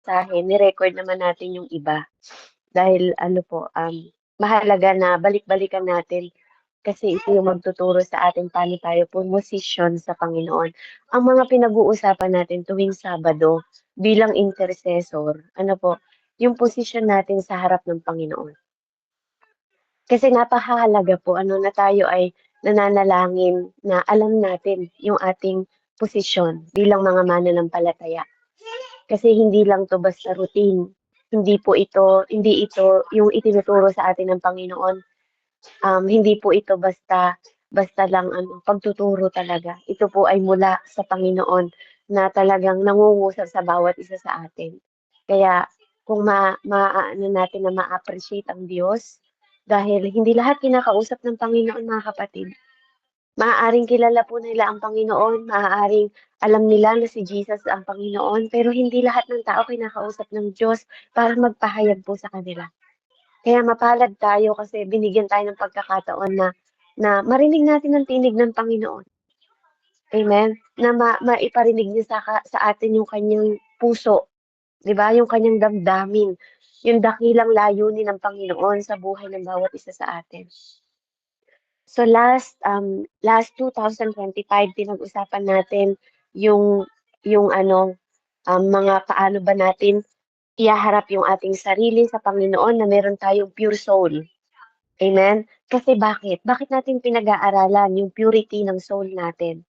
mensahe, ni-record naman natin yung iba. Dahil ano po, mahalaga na balik-balikan natin kasi ito yung magtuturo sa atin paano tayo pumosisyon sa Panginoon. Ang mga pinag-uusapan natin tuwing Sabado bilang intercessor, ano po, yung posisyon natin sa harap ng Panginoon. Kasi napakahalaga po ano na tayo ay nananalangin na alam natin yung ating posisyon bilang mga mananampalataya. Kasi hindi lang 'to basta routine. Hindi ito yung itinuturo sa atin ng Panginoon. Hindi po ito basta lang ano, pagtuturo talaga. Ito po ay mula sa Panginoon na talagang nangungusap sa bawat isa sa atin. Kaya kung maaano natin na ma-appreciate ang Diyos, dahil hindi lahat kinakausap ng Panginoon mga kapatid. Maaaring kilala po nila ang Panginoon, maaaring alam nila na si Jesus ang Panginoon, pero hindi lahat ng tao kinakausap ng Diyos para magpahayag po sa kanila. Kaya mapalad tayo kasi binigyan tayo ng pagkakataon na marinig natin ang tinig ng Panginoon. Amen? Na maiparinig niya sa atin yung kanyang puso, 'di ba? Yung kanyang damdamin, yung dakilang layunin ng Panginoon sa buhay ng bawat isa sa atin. So last 2025 pinag-usapan natin yung ano, mga paano ba natin ihaharap yung ating sarili sa Panginoon na meron tayong pure soul. Amen? Kasi bakit? Bakit natin pinag-aaralan yung purity ng soul natin?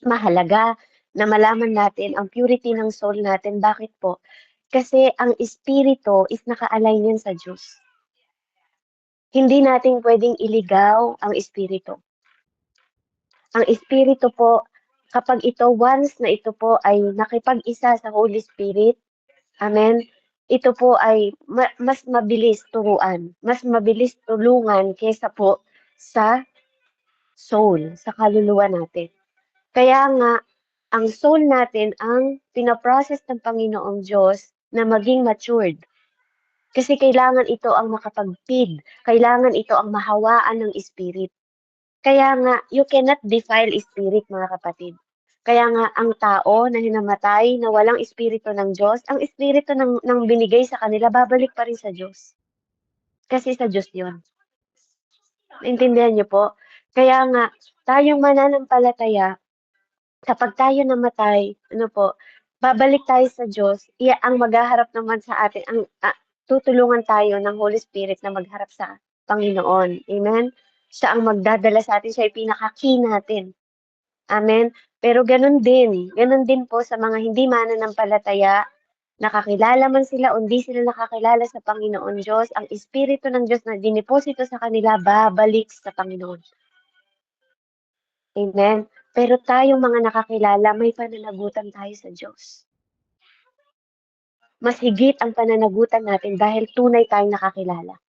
Mahalaga na malaman natin ang purity ng soul natin. Bakit po? Kasi ang espiritu is naka-align yan sa Diyos. Hindi natin pwedeng iligaw ang espiritu. Ang espiritu po, kapag ito once na ito po ay nakipag-isa sa Holy Spirit, amen, ito po ay mas mabilis turuan, mas mabilis tulungan kaysa po sa soul, sa kaluluwa natin. Kaya nga, ang soul natin ang pinaprocess ng Panginoong Diyos na maging matured. Kasi kailangan ito ang makapag-feed, kailangan ito ang mahawaan ng Spirit. Kaya nga, you cannot defile Spirit, mga kapatid. Kaya nga, ang tao na hinamatay, na walang Espiritu ng Diyos, ang Espiritu ng binigay sa kanila, babalik pa rin sa Diyos. Kasi sa Diyos yun. Naintindihan niyo po? Kaya nga, tayong mananampalataya, kapag tayo namatay, ano po, babalik tayo sa Diyos, ang maghaharap naman sa atin, tutulungan tayo ng Holy Spirit na magharap sa Panginoon. Amen? Siya ang magdadala sa atin, siya ay pinaka-key natin. Amen? Pero ganun din po sa mga hindi mananampalataya, nakakilala man sila o hindi sila nakakilala sa Panginoon Diyos, ang Espiritu ng Diyos na diniposito sa kanila, babalik sa Panginoon. Amen? Pero tayong mga nakakilala, may pananagutan tayo sa Diyos. Mas higit ang pananagutan natin dahil tunay tayong nakakilala.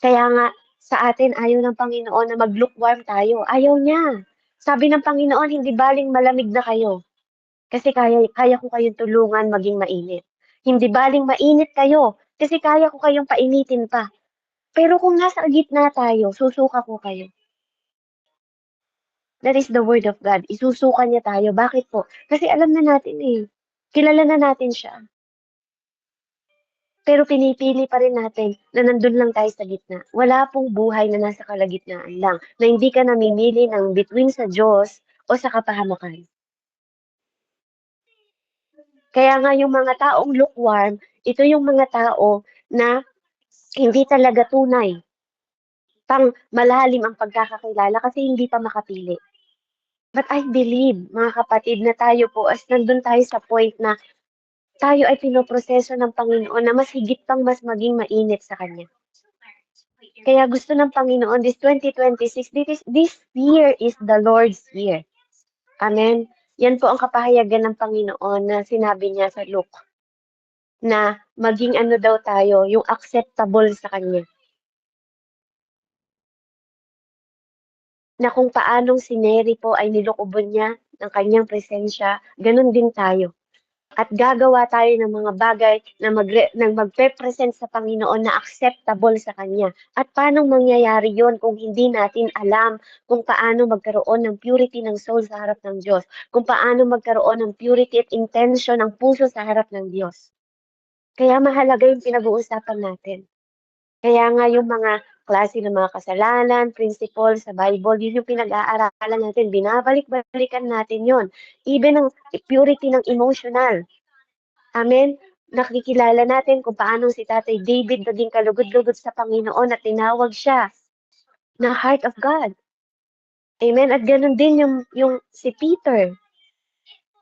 Kaya nga, sa atin ayaw ng Panginoon na mag-lukewarm tayo. Ayaw niya. Sabi ng Panginoon, hindi baling malamig na kayo. Kasi kaya ko kayong tulungan maging mainit. Hindi baling mainit kayo. Kasi kaya ko kayong painitin pa. Pero kung nasa gitna tayo, susuka ko kayo. That is the word of God. Isusuka niya tayo. Bakit po? Kasi alam na natin eh. Kilala na natin siya. Pero pinipili pa rin natin na nandun lang tayo sa gitna. Wala pong buhay na nasa kalagitnaan lang. Na hindi ka namimili ng between sa Diyos o sa kapahamakan. Kaya nga yung mga taong lukewarm, ito yung mga tao na hindi talaga tunay. Pang malalim ang pagkakakilala kasi hindi pa makapili. But I believe, mga kapatid, na tayo po as nandun tayo sa point na tayo ay pinoproseso ng Panginoon na mas higit pang mas maging mainit sa Kanya. Kaya gusto ng Panginoon, this 2026, this year is the Lord's year. Amen? Yan po ang kapahayagan ng Panginoon na sinabi niya sa Luke, na maging ano daw tayo, yung acceptable sa Kanya. Na kung paanong si Mary po ay nilokobon niya ng kanyang presensya, ganun din tayo. At gagawa tayo ng mga bagay na magpe-present sa Panginoon na acceptable sa Kanya. At paano mangyayari yon kung hindi natin alam kung paano magkaroon ng purity ng soul sa harap ng Diyos, kung paano magkaroon ng purity at intention ng puso sa harap ng Diyos. Kaya mahalaga yung pinag-uusapan natin. Kaya nga yung mga klase ng mga kasalanan, principle sa Bible, yun yung pinag-aaralan natin. Binabalik-balikan natin yon. Even ang purity ng emotional. Amen? Nakikilala natin kung paano si Tatay David naging kalugod-lugod sa Panginoon at tinawag siya na heart of God. Amen? At ganun din yung si Peter.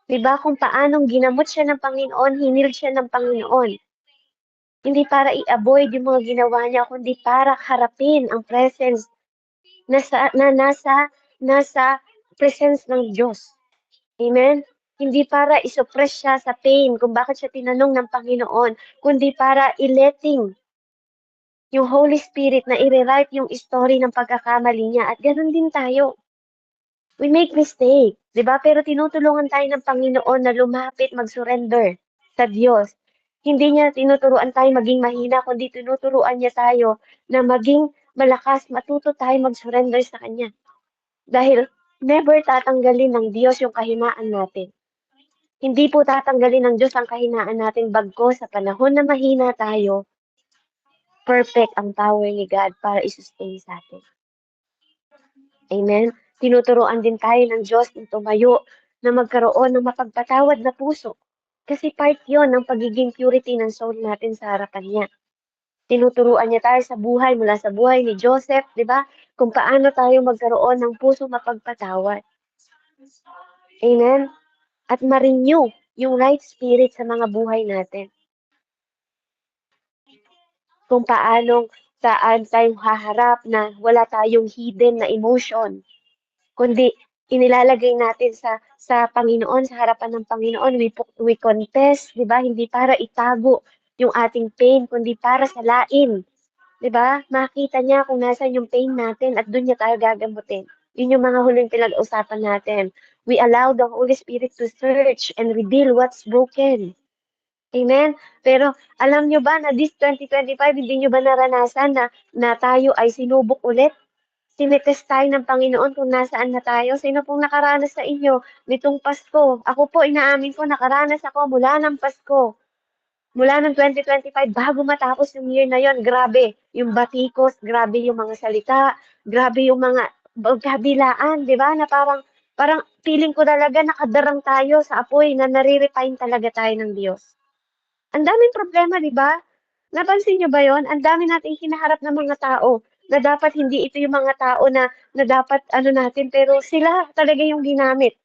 Diba kung paanong ginamot siya ng Panginoon, hinil siya ng Panginoon. Hindi para i-avoid yung mga ginawa niya, kundi para harapin ang presence nasa presence ng Diyos. Amen? Hindi para isuppress siya sa pain kung bakit siya tinanong ng Panginoon, kundi para i-letting yung Holy Spirit na i-rewrite yung story ng pagkakamali niya. At ganun din tayo. We make mistake, di ba? Pero tinutulungan tayo ng Panginoon na lumapit, mag-surrender sa Diyos. Hindi niya tinuturuan tayo maging mahina, kundi tinuturuan niya tayo na maging malakas, matuto tayo mag-surrender sa Kanya. Dahil never tatanggalin ng Diyos yung kahinaan natin. Hindi po tatanggalin ng Diyos ang kahinaan natin bagko sa panahon na mahina tayo, perfect ang power ni God para i-sustain sa atin. Amen? Tinuturuan din tayo ng Diyos na tumayo na magkaroon ng mapagpatawad na puso. Kasi part yon ng pagiging purity ng soul natin sa harapan niya. Tinuturuan niya tayo sa buhay, mula sa buhay ni Joseph, di ba? Kung paano tayo magkaroon ng puso mapagpatawad. Amen? At ma-renew yung right spirit sa mga buhay natin. Kung paanong saan tayong haharap na wala tayong hidden na emotion, kundi inilalagay natin sa Panginoon, sa harapan ng Panginoon, we confess, 'di ba? Hindi para itago yung ating pain, kundi para salain. 'Di ba? Makita niya kung nasaan yung pain natin at doon niya tayo gagamutin. Yun yung mga huling pinag-usapan natin. We allow the Holy Spirit to search and reveal what's broken. Amen? Pero alam nyo ba na this 2025, hindi nyo ba naranasan na tayo ay sinubok ulit? Tinetest tayo ng Panginoon kung nasaan na tayo. Sino pong nakaranas sa inyo nitong Pasko? Ako po, inaamin ko, nakaranas ako mula ng Pasko. Mula ng 2025, bago matapos yung year na yon, grabe. Yung batikos, grabe yung mga salita, grabe yung mga kabilaan, di ba? Na parang feeling ko talaga nakadarang tayo sa apoy na nare-refine talaga tayo ng Diyos. Ang daming problema, di ba? Napansin niyo ba yon? Ang dami nating hinaharap ng mga tao na dapat hindi ito yung mga tao na dapat ano natin, pero sila talaga yung ginamit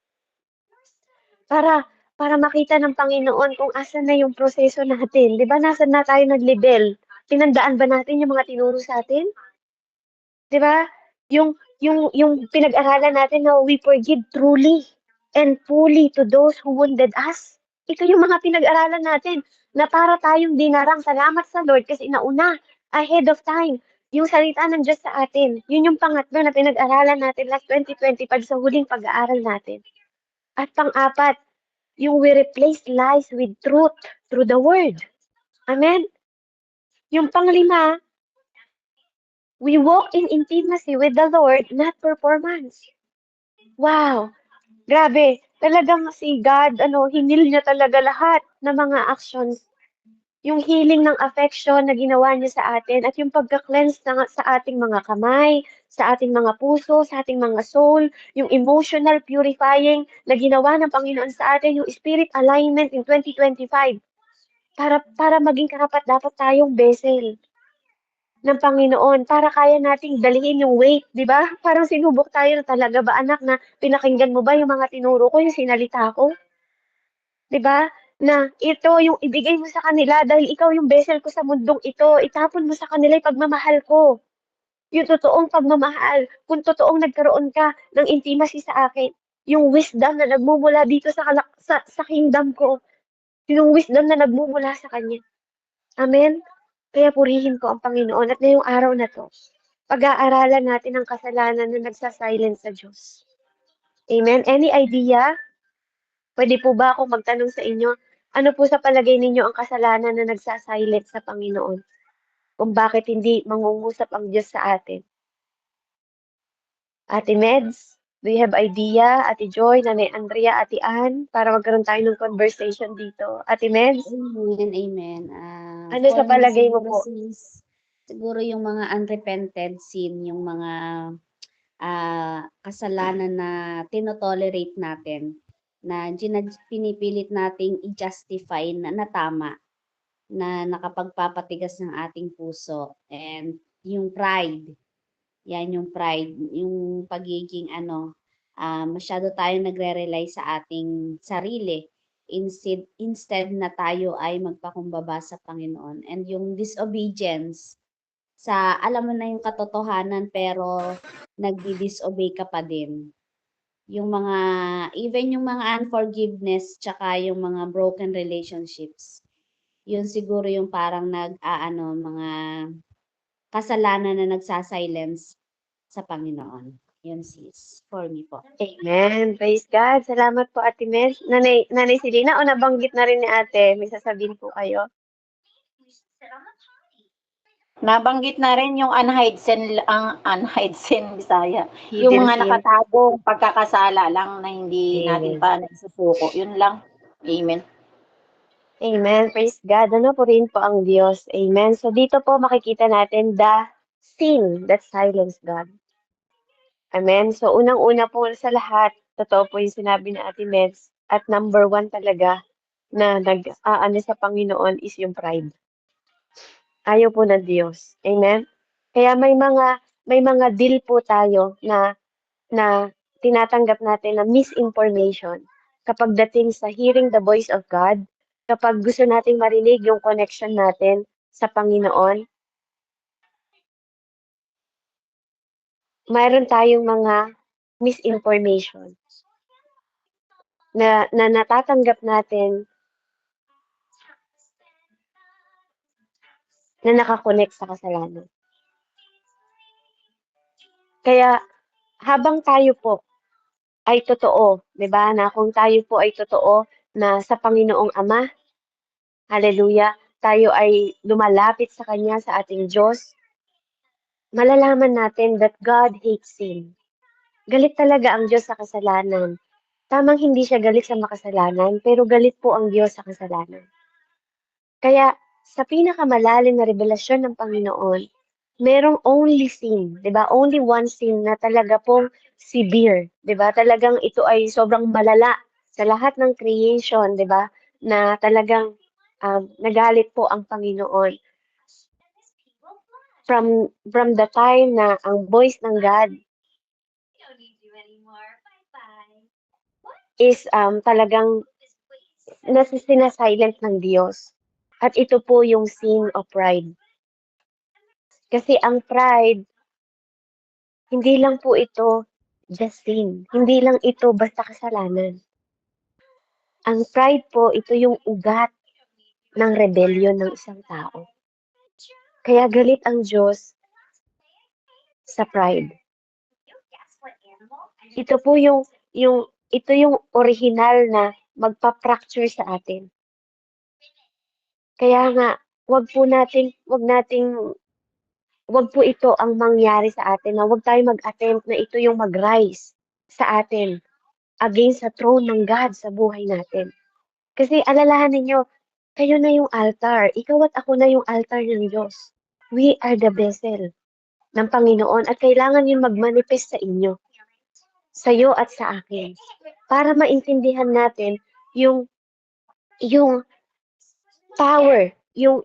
para para makita ng Panginoon kung asan na yung proseso natin. Di ba nasan na tayo nag-level? Tinandaan ba natin yung mga tinuro sa atin? Di ba? Yung pinag-aralan natin na we forgive truly and fully to those who wounded us. Ito yung mga pinag-aralan natin na para tayong dinarang. Salamat sa Lord kasi nauna, ahead of time, yung salita ng Diyos sa atin. Yun yung pangatlo na pinag-aralan natin last 2025 sa huling pag-aaral natin. At pang-apat, yung we replace lies with truth through the word. Amen? Yung panglima, we walk in intimacy with the Lord, not performance. Wow! Grabe, talagang si God, hinil niya talaga lahat ng mga actions. Yung healing ng affection na ginawa niya sa atin at yung pagka-cleanse sa ating mga kamay, sa ating mga puso, sa ating mga soul, yung emotional purifying na ginawa ng Panginoon sa atin, yung spirit alignment in 2025 para maging karapat-dapat tayong vessel ng Panginoon para kaya nating dalhin yung weight, di ba? Parang sinubok tayo na talaga ba anak na pinakinggan mo ba yung mga tinuro ko, yung sinalita ko? Di ba? Na ito yung ibigay mo sa kanila dahil ikaw yung vessel ko sa mundong ito. Itapon mo sa kanila yung pagmamahal ko. Yung totoong pagmamahal. Kung totoong nagkaroon ka ng intimacy sa akin, yung wisdom na nagmumula dito sa kingdom ko, yung wisdom na nagmumula sa Kanya. Amen? Kaya purihin ko ang Panginoon at ngayong araw na to, pag-aaralan natin ang kasalanan na nagsasilence sa Diyos. Amen? Any idea? Pwede po ba akong magtanong sa inyo, ano po sa palagay ninyo ang kasalanan na nagsasilent sa Panginoon? Kung bakit hindi mangungusap ang Diyos sa atin? Ate Meds? Do you have idea, Ate Joy, Nanay Andrea, Ate Ann, para magkaroon tayo ng conversation dito? Ate Meds, Amen, amen. ano For sa me palagay mo siguro po? sis, siguro yung mga unrepented sin, yung mga kasalanan na tinotolerate natin, na pinipilit nating i-justify na tama, na nakapagpapatigas ng ating puso. And yung pride, yan yung pride, yung pagiging masyado tayong nagre-rely sa ating sarili instead na tayo ay magpakumbaba sa Panginoon. And yung disobedience sa alam mo na yung katotohanan pero nagdi-disobey ka pa din. Yung mga even yung mga unforgiveness tsaka yung mga broken relationships. Yun siguro yung parang mga kasalanan na nagsa-silence sa Panginoon. Yun sis, for me po. Amen. Praise God. Salamat po, Ate Meds. Nanay Selena, o nabanggit na rin ni Ate, may sasabihin po kayo? Nabanggit na rin yung unhide sin Bisaya. Yung Hidden mga sin. nakatagong pagkakasala lang na hindi natin Amen. pa nagsusuko. Yun lang. Amen. Amen. Praise God. Ano po rin po ang Diyos. Amen. So dito po makikita natin the sin that silenced God. Amen. So unang-una po sa lahat, totoo po yung sinabi ni Ate Meds, at number one talaga na nag-aano sa Panginoon is yung pride. Ayaw po ng Diyos. Amen. Kaya may mga deal po tayo na tinatanggap natin na misinformation kapag dating sa hearing the voice of God, kapag gusto nating marinig yung connection natin sa Panginoon, mayroon tayong mga misinformation na natatanggap natin na nakakonect sa kasalanan. Kaya habang tayo po ay totoo, 'di ba, na kung tayo po ay totoo na sa Panginoong Ama, hallelujah, tayo ay lumalapit sa Kanya, sa ating Diyos, malalaman natin that God hates sin. Galit talaga ang Diyos sa kasalanan. Tamang hindi siya galit sa makasalanan, pero galit po ang Diyos sa kasalanan. Kaya sa pinakamalalim na revelasyon ng Panginoon, merong only sin, 'di ba? Only one sin na talaga pong severe, 'di ba? Talagang ito ay sobrang malala sa lahat ng creation, 'di ba? Na talagang nagalit po ang Panginoon from the time na ang voice ng God is talagang sinasilent ng Diyos. At ito po yung sin of pride. Kasi ang pride, hindi lang po ito just sin. Hindi lang ito basta kasalanan. Ang pride po, ito yung ugat ng rebellion ng isang tao. Kaya galit ang Diyos sa pride. Ito po ito yung original na magpa-fracture sa atin. Kaya nga, wag po ito ang mangyari sa atin na wag tayo mag-attempt na ito yung mag-rise sa atin against sa throne ng God sa buhay natin. Kasi alalahanin niyo, kayo na yung altar. Ikaw at ako na yung altar ng Diyos. We are the vessel ng Panginoon at kailangan yun mag-manifest sa inyo, sa iyo at sa akin, para maintindihan natin yung yung power, yung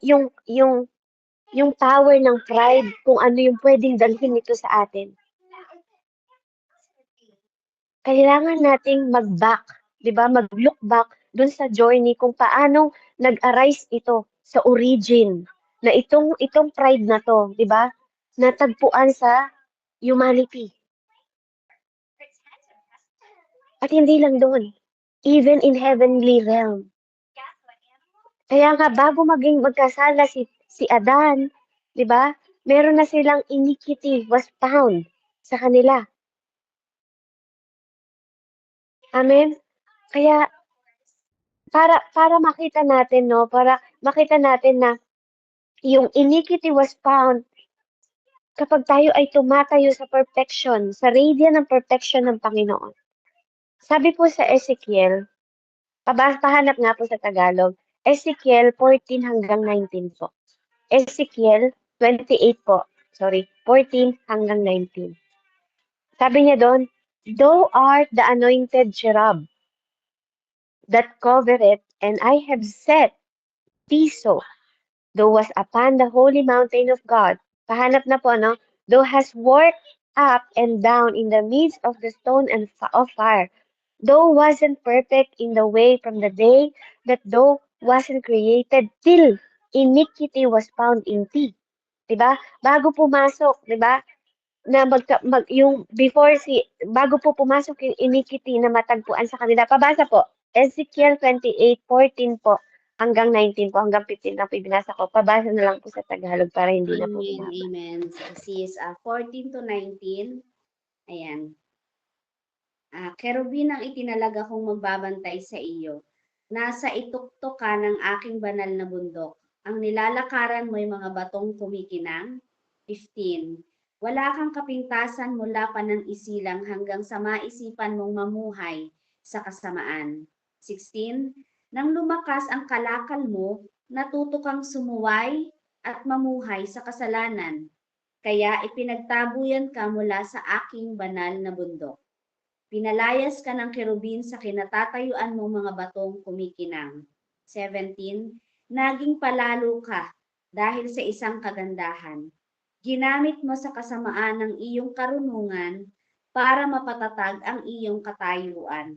power ng pride, kung ano yung pwedeng dalhin nito sa atin. Kailangan nating mag-back, 'di ba? Mag-look back dun sa journey kung paano nag-arise ito sa origin na itong pride na 'to, 'di ba? Natagpuan sa humanity. At hindi lang doon, even in heavenly realm. Kaya nga bago maging magkasala si Adan, 'di ba? Meron na silang iniquity was found sa kanila. Amen. Kaya para makita natin, no, para makita natin na yung iniquity was found kapag tayo ay tumatayo sa perfection, sa radiant ng perfection ng Panginoon. Sabi po sa Ezekiel, pahanap nga po sa Tagalog, Ezekiel 14 hanggang 19 po. Ezekiel 28 po. Sorry, 14 hanggang 19. Sabi niya doon, Thou art the anointed cherub that covereth, and I have set thee so. Thou was upon the holy mountain of God. Pahanap na po, no? Thou hast walked up and down in the midst of the stone and of fire. Thou wasn't perfect in the way from the day that thou wasn't created till iniquity was found in thee. Diba? Bago pumasok, diba? Na yung bago po pumasok yung iniquity na matagpuan sa kanila. Pabasa po. Ezekiel 28:14 po hanggang 19 po, hanggang 15 na po ibinasa ko. Pabasa na lang po sa Tagalog para hindi na po Amen, binaba. amen. Sis, 14 to 19. Ayan. Kerubin ang itinalaga kong magbabantay sa iyo. Nasa ituktok ka ng aking banal na bundok. Ang nilalakaran mo'y mga batong kumikinang. 15. Wala kang kapintasan mula pa ng isilang hanggang sa maisipan mong mamuhay sa kasamaan. 16. Nang lumakas ang kalakal mo, natuto kang sumuway at mamuhay sa kasalanan. Kaya ipinagtabuyan ka mula sa aking banal na bundok. Pinalayas ka ng kerubin sa kinatatayuan mong mga batong kumikinang. 17. Naging palalo ka dahil sa isang kagandahan. Ginamit mo sa kasamaan ng iyong karunungan para mapatatag ang iyong katayuan.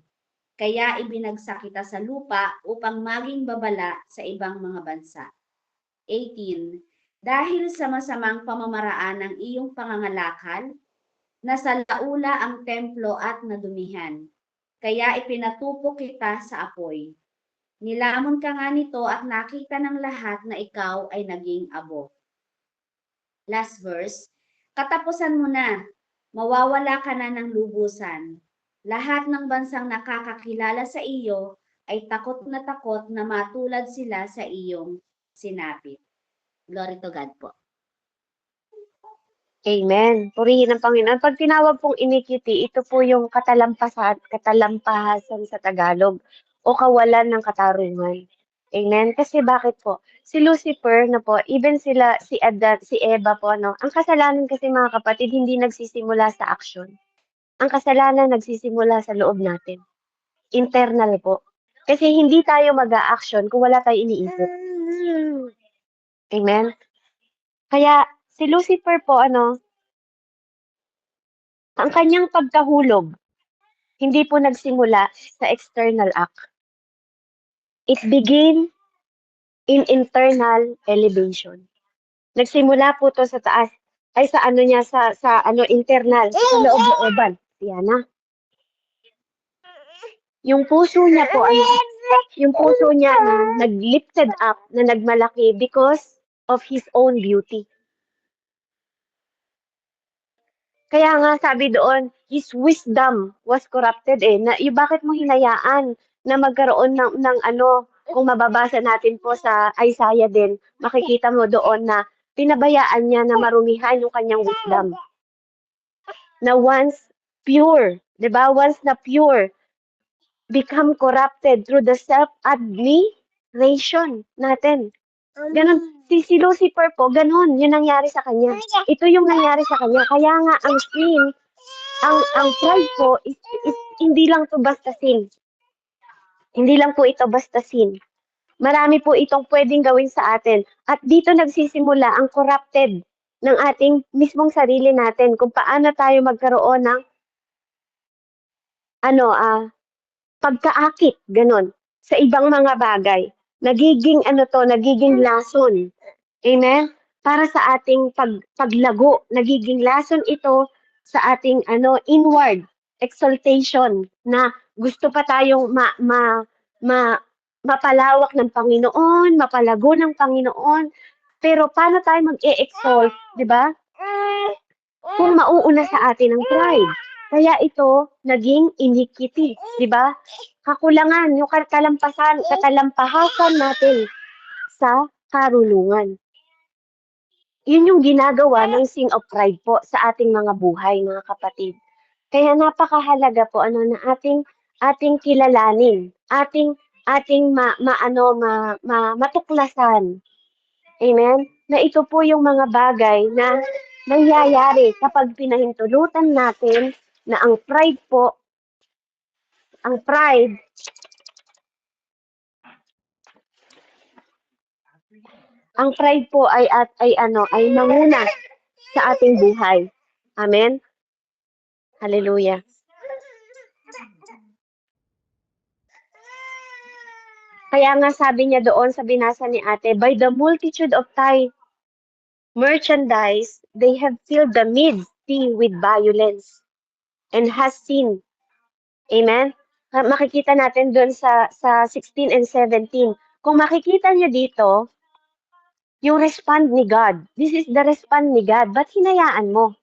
Kaya ibinagsak kita sa lupa upang maging babala sa ibang mga bansa. 18. Dahil sa masamang pamamaraan ng iyong pangangalakal, nasa laula ang templo at nadumihan. Kaya ipinatupo kita sa apoy. Nilamon ka nga nito at nakita ng lahat na ikaw ay naging abo. Last verse, katapusan mo na, mawawala ka na ng lubusan. Lahat ng bansang nakakakilala sa iyo ay takot na matulad sila sa iyong sinapit. Glory to God po. Amen. Purihin ang Panginoon. Pag tinawag pong iniquity, ito po yung katalampahasan sa Tagalog o kawalan ng katarungan. Amen. Kasi bakit po? Si Lucifer na po, even sila, si Adan, si Eva po, no? Ang kasalanan kasi mga kapatid, hindi nagsisimula sa action. Ang kasalanan nagsisimula sa loob natin. Internal po. Kasi hindi tayo mag-a-action kung wala tayo iniisip. Amen. Kaya si Lucifer po, ang kanyang pagkahulog, hindi po nagsimula sa external act. It began in internal elevation. Nagsimula po to sa taas, ay sa internal, sa loob-looban. Yan na. Yung puso niya po, yung puso niya na nag-lifted up, na nagmalaki because of his own beauty. Kaya nga sabi doon, his wisdom was corrupted bakit mo hinayaan na magkaroon ng kung mababasa natin po sa Isaiah din, makikita mo doon na pinabayaan niya na marumihan yung kanyang wisdom. Na once pure, 'di ba? Once na pure, become corrupted through the self-admiration natin. Ganon, si Lucifer po, ganon, yung nangyari sa kanya. Ito yung nangyari sa kanya. Kaya nga, ang sin, ang pride po, is hindi lang to basta sin. Hindi lang po ito basta sin. Marami po itong pwedeng gawin sa atin. At dito nagsisimula ang corrupted ng ating mismong sarili natin, kung paano tayo magkaroon ng pagkaakit, ganon, sa ibang mga bagay. Nagiging lason. Amen? Para sa ating paglago, nagiging lason ito sa ating inward exaltation na gusto pa tayong mapalawak ng Panginoon, mapalago ng Panginoon. Pero paano tayo mag-e-exalt, 'di ba? Kung mauuna sa atin ang pride. Kaya ito naging iniquity, 'di ba? Kakulangan, yung katalampahasan natin sa karunungan. Yun yung ginagawa ng sin of pride po sa ating mga buhay, mga kapatid. Kaya napakahalaga po na ating kilalanin, ating matuklasan. Amen? Na ito po yung mga bagay na nangyayari kapag pinahintulutan natin na ang pride po ay manguna sa ating buhay. Amen? Hallelujah. Kaya nga sabi niya doon sa binasa ni ate, by the multitude of thy merchandise, they have filled the midst with violence and has seen. Amen? Makikita natin doon sa 16 and 17. Kung makikita niyo dito, yung respond ni God. This is the respond ni God. Ba't hinayaan mo?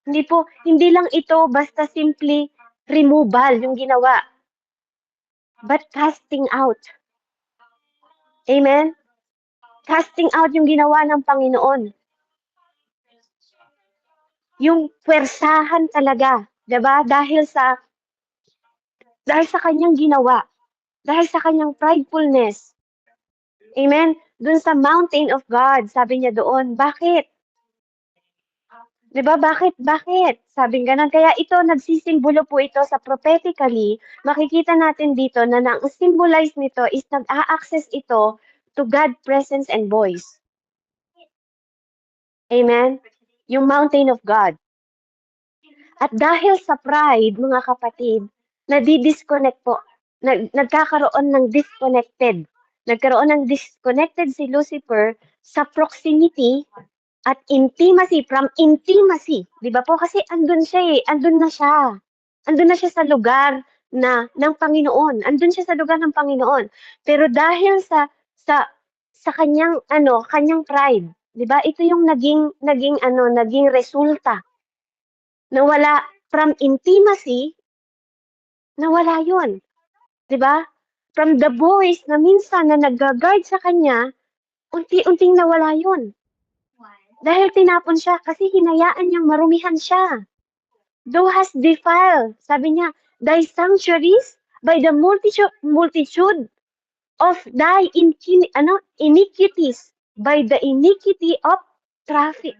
Hindi lang ito basta simply removal yung ginawa. But casting out. Amen? Casting out yung ginawa ng Panginoon. Yung pwersahan talaga, 'di ba? Dahil sa kanyang ginawa, dahil sa kanyang pridefulness. Amen? Doon sa mountain of God, sabi niya doon, bakit? 'Di ba? Bakit? Sabi ganun. Kaya ito, nagsisimbolo po ito sa prophetically, makikita natin dito na ang symbolize nito is nag-a-access ito to God presence and voice. Amen? Yung mountain of God. At dahil sa pride, mga kapatid, nadi-disconnect po. Nagkakaroon ng disconnected. Nagkaroon ng disconnected si Lucifer sa proximity at intimacy, from intimacy. Di ba po? Kasi andun siya eh. Andun na siya. Andun na siya sa lugar ng Panginoon. Andun siya sa lugar ng Panginoon. Pero dahil sa kanyang pride, di ba? Ito yung naging resulta. Nawala from intimacy, nawala yun. 'Di ba? From the voice na minsan na nag-guard sa kanya, unti-unting nawala yun. Dahil tinapon siya kasi hinayaan niyang marumihan siya. Thou hast defiled, sabi niya, thy sanctuaries by the multitude of thy iniquities, by the iniquity of traffic.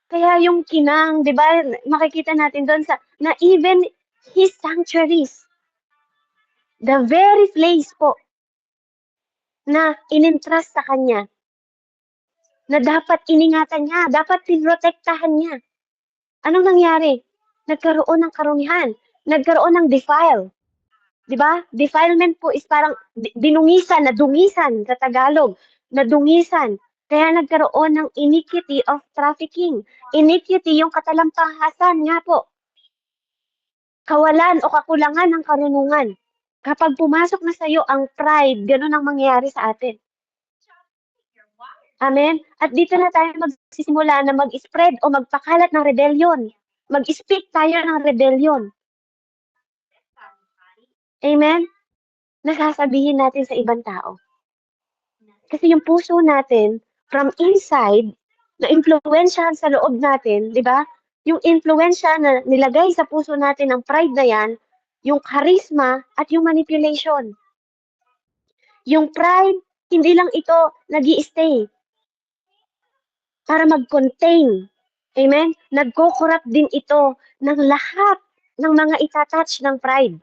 Kaya yung kinang, 'di ba? Makikita natin doon na even his sanctuaries, the very place po na inintrust sa kanya, na dapat iningatan niya, dapat pinrotektahan niya. Anong nangyari? Nagkaroon ng karumihan, nagkaroon ng defile. 'Di ba? Defilement po is parang dinungisan, nadungisan sa Tagalog, nadungisan. Kaya nagkaroon ng iniquity of trafficking. Iniquity yung katalampahasan nga po. Kawalan o kakulangan ng karunungan. Kapag pumasok na sa iyo ang pride, ganun ang mangyayari sa atin. Amen? At dito na tayo magsisimula na mag-spread o magpakalat ng rebellion. Mag-speak tayo ng rebellion. Amen? Nasasabihin natin sa ibang tao. Kasi yung puso natin, from inside, na impluwensyahan sa loob natin, di ba? Yung influensya na nilagay sa puso natin ng pride na yan, yung charisma at yung manipulation. Yung pride, hindi lang ito nag-i-stay para mag-contain. Amen? Nagko-corrupt din ito ng lahat ng mga itatouch ng pride.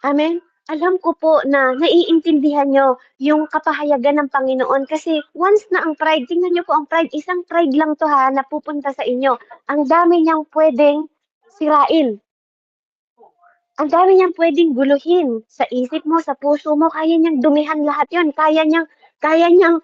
Amen? Alam ko po na naiintindihan nyo yung kapahayagan ng Panginoon kasi once na ang pride, tingnan nyo po ang pride, isang pride lang to ha, na pupunta sa inyo. Ang dami niyang pwedeng sirain. Ang dami niyang pwedeng guluhin sa isip mo, sa puso mo, kaya niyang dumihan lahat yon, kaya niyang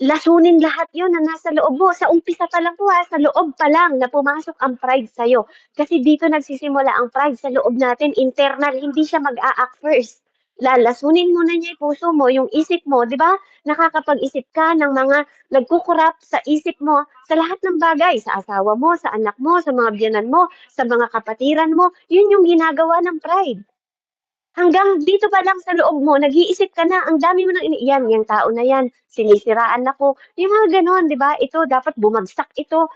lasunin lahat yon na nasa loob mo. Sa umpisa pa lang po ha, sa loob pa lang na pumasok ang pride sa'yo. Kasi dito nagsisimula ang pride sa loob natin, internal, hindi siya mag-a-act first. Lalasunin muna niya yung puso mo, yung isip mo, di ba? Nakakapag-isip ka ng mga nagkukurap sa isip mo sa lahat ng bagay, sa asawa mo, sa anak mo, sa mga biyanan mo, sa mga kapatiran mo. Yun yung ginagawa ng pride. Hanggang dito pa lang sa loob mo, nag-iisip ka na, ang dami mo nang yan, yung tao na yan, sinisiraan ako. Yung mga ganon, di ba? Ito, dapat bumagsak ito.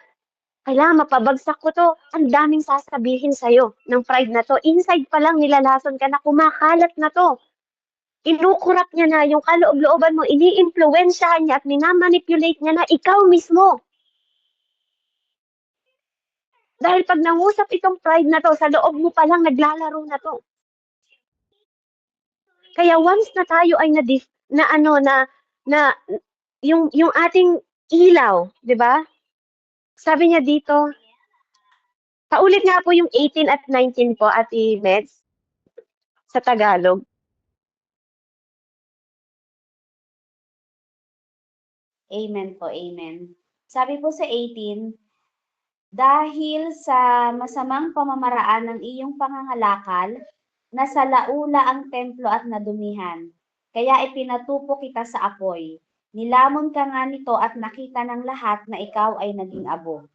Kailangan mapabagsak ko to. Ang daming sasabihin sa'yo ng pride na to. Inside pa lang nilalason ka na, kumakalat na to. Inukurap niya na yung kaloob-looban mo, ini-influensyahan niya at minamanipulate niya na ikaw mismo. Dahil pag nangusap itong pride na to, sa loob mo pa lang naglalaro na to. Kaya once na tayo ay na yung ating ilaw, 'di ba? Sabi niya dito, paulit nga po yung 18 at 19 po, Ate Meds, sa Tagalog. Amen po, amen. Sabi po sa 18, dahil sa masamang pamamaraan ng iyong pangangalakal, nasa laula ang templo at nadumihan. Kaya ipinatupo kita sa apoy. Nilamon ka nga nito at nakita ng lahat na ikaw ay naging abo.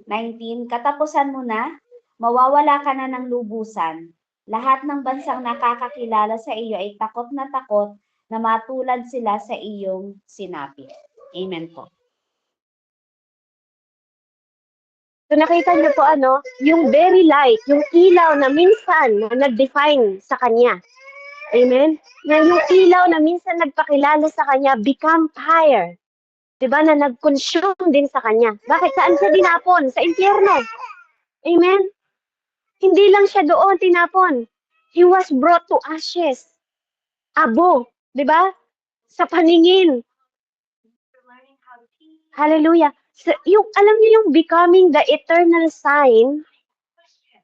19, katapusan mo na, mawawala ka na ng lubusan. Lahat ng bansang nakakakilala sa iyo ay takot na matulad sila sa iyong sinapi. Amen po. So nakita niyo po yung very light, yung ilaw na minsan na nag-define sa kanya. Amen? Na yung ilaw na minsan nagpakilala sa kanya become fire. Diba? Na nag-consume din sa kanya. Bakit? Saan siya dinapon? Sa impyerno. Amen? Hindi lang siya doon tinapon. He was brought to ashes. Abo. Diba? Sa paningin. Hallelujah. So, alam niyo yung becoming the eternal sign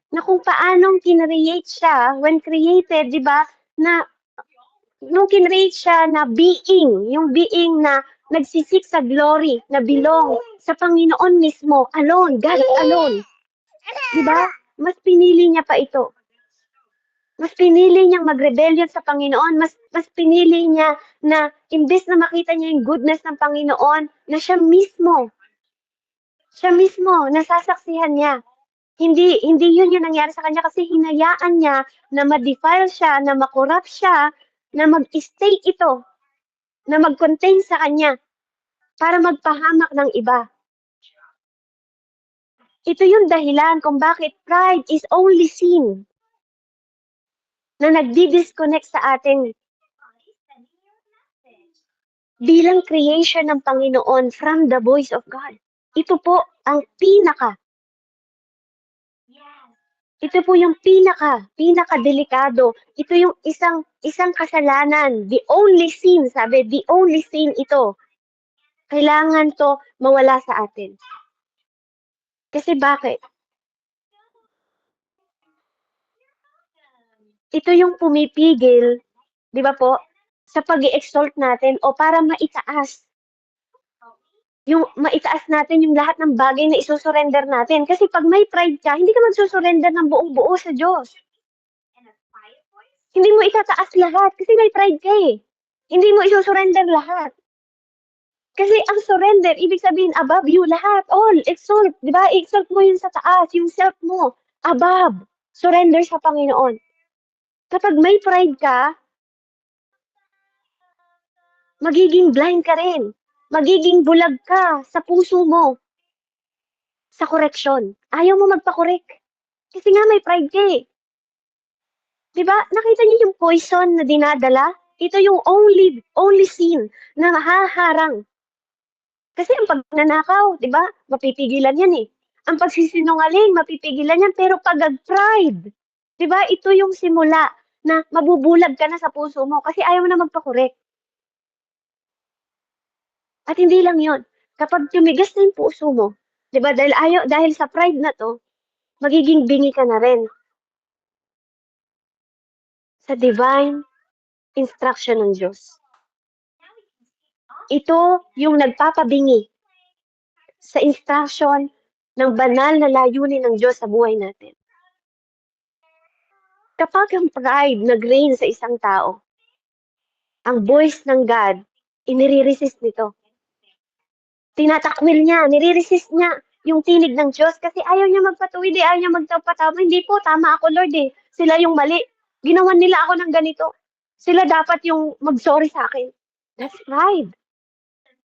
na kung paanong kinreate siya when created, di ba? Na nung kinreate siya na being, yung being na nagsisik sa glory, na belong sa Panginoon mismo, alone, God alone. Di ba? Mas pinili niya pa ito. Mas pinili niyang mag-rebellion sa Panginoon. Mas pinili niya na imbes na makita niya yung goodness ng Panginoon, na siya mismo, nasasaksihan niya. Hindi yun yung nangyari sa kanya kasi hinayaan niya na ma-defile siya, na makorrupt siya, na mag-stay ito, na mag-contain sa kanya para magpahamak ng iba. Ito yung dahilan kung bakit pride is only sin na nagdi-disconnect sa atin bilang creation ng Panginoon from the voice of God. Ito po ang ito po yung pinaka-delikado. Ito yung isang kasalanan. The only sin, sabi, the only sin ito. Kailangan to mawala sa atin. Kasi bakit? Ito yung pumipigil, di ba po, sa pag-i-exalt natin o para maitaas. Yung maitaas natin yung lahat ng bagay na isusurrender natin. Kasi pag may pride ka, hindi ka magsusurrender ng buong-buo sa Diyos. Hindi mo itataas lahat kasi may pride ka eh. Hindi mo isusurrender lahat. Kasi ang surrender, ibig sabihin above you lahat, all, exalt, di ba? Exalt mo yun sa taas, yung self mo, above, surrender sa Panginoon. Kapag may pride ka, magiging blind ka rin. Magiging bulag ka sa puso mo. Sa correction. Ayaw mo magpa-correct. Kasi nga may pride ka eh. Diba? Nakita niyo yung poison na dinadala? Ito yung only sin na haharang. Kasi ang pagnanakaw, diba? Mapipigilan yan eh. Ang pagsisinungaling, mapipigilan yan. Pero pag pride, diba? Ito yung simula na mabubulag ka na sa puso mo kasi ayaw mo na magpa-correct. At hindi lang yon. Kapag tumigas na yung puso mo, di ba, dahil sa pride na to, magiging bingi ka na rin sa divine instruction ng Diyos. Ito yung nagpapabingi sa instruction ng banal na layunin ng Diyos sa buhay natin. Kapag ang pride nag-reign sa isang tao, ang voice ng God, inire-resist nito. Tinatakwil niya, nire-resist niya yung tinig ng Diyos kasi ayaw niya magpatuwid, ayaw niya magpatawad. Hindi po, tama ako Lord eh. Sila yung mali. Ginawan nila ako ng ganito. Sila dapat yung mag-sorry sa akin. That's pride.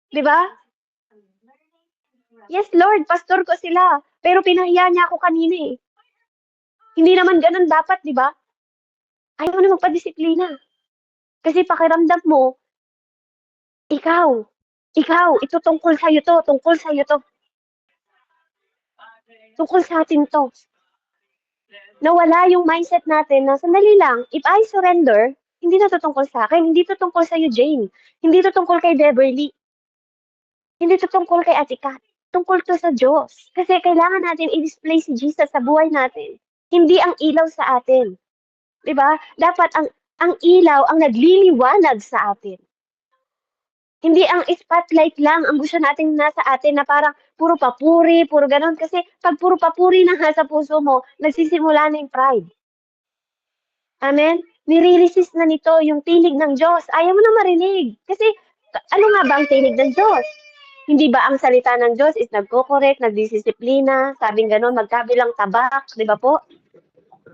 Di ba? Yes, Lord, pastor ko sila. Pero pinahiya niya ako kanina eh. Hindi naman ganun dapat, di ba? Ayaw na magpadisiplina. Kasi pakiramdam mo, ikaw, ito tungkol sa'yo to, tungkol sa'yo to. Tungkol sa atin to. Nawala yung mindset natin na sandali lang, if I surrender, hindi na to tungkol sa akin, hindi to tungkol sa'yo, Jane. Hindi to tungkol kay Beverly. Hindi to tungkol kay Ate Kat. Tungkol to sa Diyos. Kasi kailangan natin i-display si Jesus sa buhay natin. Hindi ang ilaw sa atin. 'Di ba? Dapat ang ilaw ang nagliliwanag sa atin. Hindi ang spotlight lang ang gusto nating nasa atin na parang puro papuri, puro ganon. Kasi pag puro papuri na nga sa puso mo, nagsisimula na yung pride. Amen? Nire-resist na nito yung tinig ng Diyos. Ayaw mo na marinig. Kasi ano nga ba ang tinig ng Diyos? Hindi ba ang salita ng Diyos is nagko-correct, nagdisiplina, sabing gano'n, magkabilang tabak, di ba po?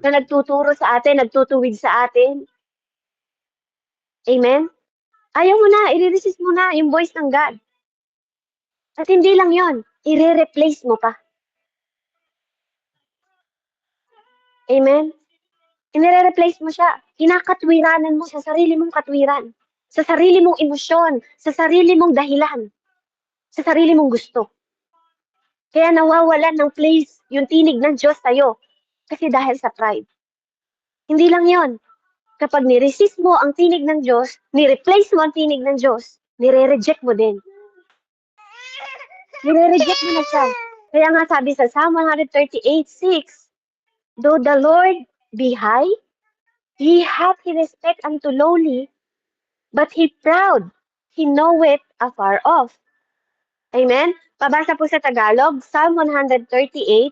Na nagtuturo sa atin, nagtutuwid sa atin. Amen? Ayaw mo na, i-resist mo na yung voice ng God. At hindi lang yon, i-replace mo pa. Amen? I-replace mo siya. Kinakatwiranan mo sa sarili mong katwiran. Sa sarili mong emosyon. Sa sarili mong dahilan. Sa sarili mong gusto. Kaya nawawalan ng place yung tinig ng Diyos sa'yo. Kasi dahil sa pride. Hindi lang yon. Kapag ni-resist mo ang tinig ng Diyos, ni-replace mo ang tinig ng Diyos, nire-reject mo din. Nire-reject mo na siya. Kaya nga sabi sa Psalm 138:6, though the Lord be high, he hath he respect unto lowly, but he proud, he knoweth afar off. Amen? Pabasa po sa Tagalog, Psalm 138:6.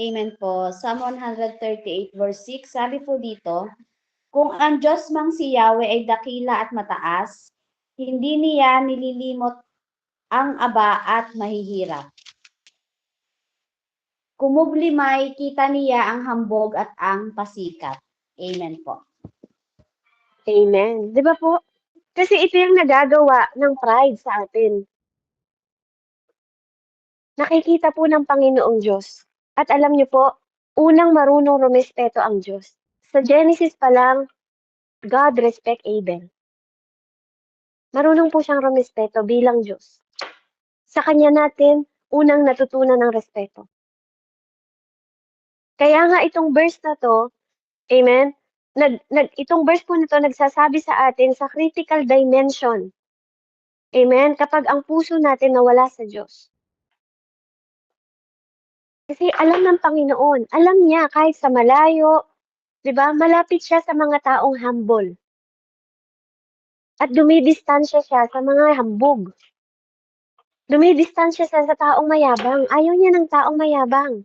Amen po. Psalm 138 verse 6, sabi po dito, kung ang Diyos mang si Yahweh ay dakila at mataas, hindi niya nililimot ang aba at mahihirap. Kumublimay, kita niya ang hambog at ang pasikat. Amen po. Amen. Di ba po? Kasi ito yung nagagawa ng pride sa atin. Nakikita po ng Panginoong Diyos. At alam niyo po, unang marunong rumespeto ang Diyos. Sa Genesis pa lang, God respect Abel. Marunong po siyang rumespeto bilang Diyos. Sa kanya natin, unang natutunan ng respeto. Kaya nga itong verse na to, amen, itong verse po nito nagsasabi sa atin sa critical dimension. Amen, kapag ang puso natin nawala sa Diyos. Kasi alam ng Panginoon, alam niya kahit sa malayo, 'di ba? Malapit siya sa mga taong humble. At dumidistansya siya sa mga hambog. Dumidistansya siya sa taong mayabang. Ayaw niya ng taong mayabang.